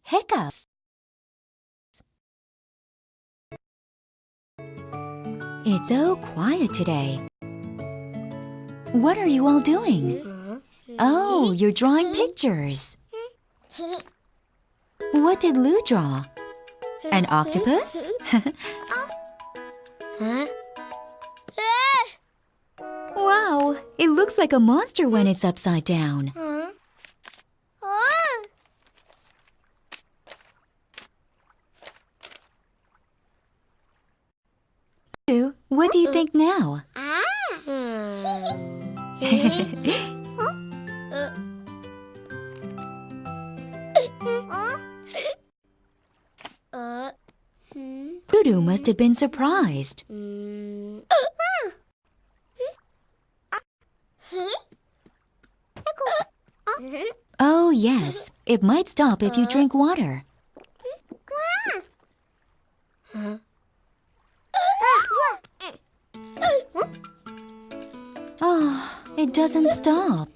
hiccups. It's so quiet today. What are you all doing? Oh, you're drawing pictures. What did Lou draw? An octopus? Wow, it looks like a monster when it's upside down. What do you think now? Dudu must have been surprised. Oh, yes. It might stop if you drink water. Oh, it doesn't stop.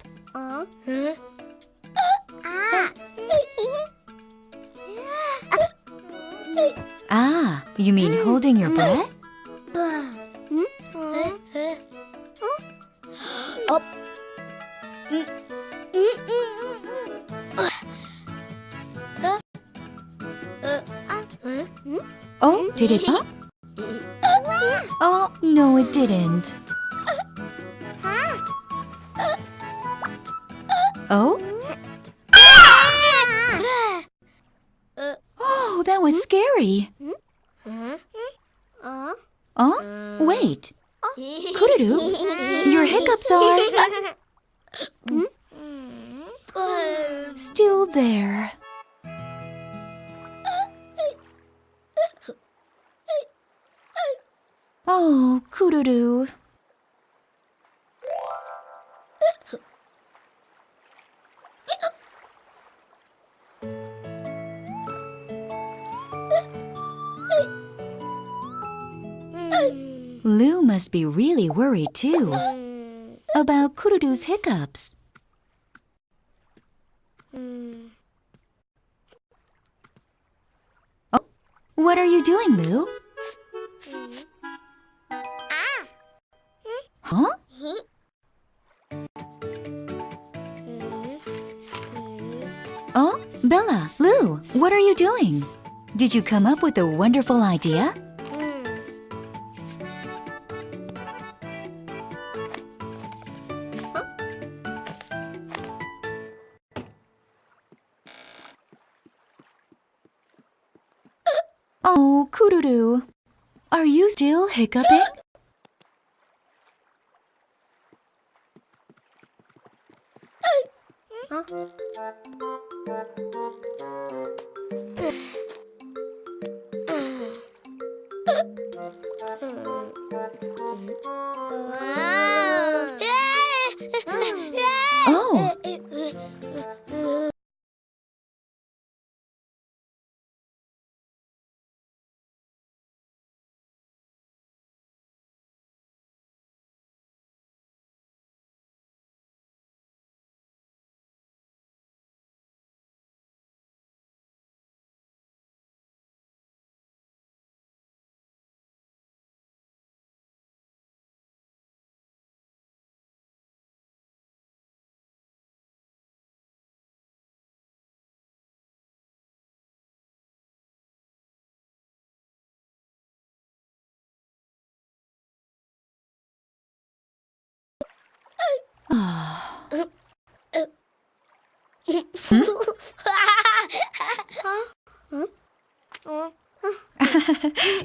Ah, you mean holding your breath? Oh, did it stop? Oh, no, it didn't. Oh? Oh, that was scary. Oh, wait. Kururu, your hiccups are still there. Oh, Kururu. Lou must be really worried too about Kururu's hiccups. Oh, what are you doing, Lou? Huh? Oh, Bella, Lou, what are you doing? Did you come up with a wonderful idea? Oh, Kururu, are you still hiccuping? Oh.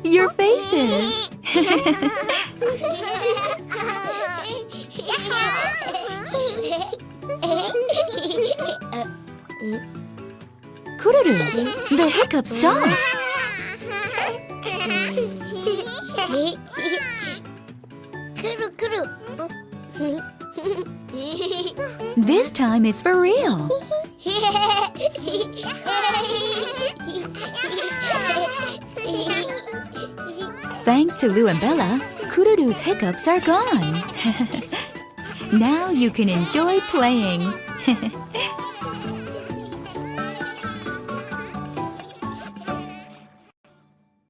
Your faces. Kururu, the hiccup stopped. This time it's for real. Thanks to Lou and Bella, Kururu's hiccups are gone. Now you can enjoy playing.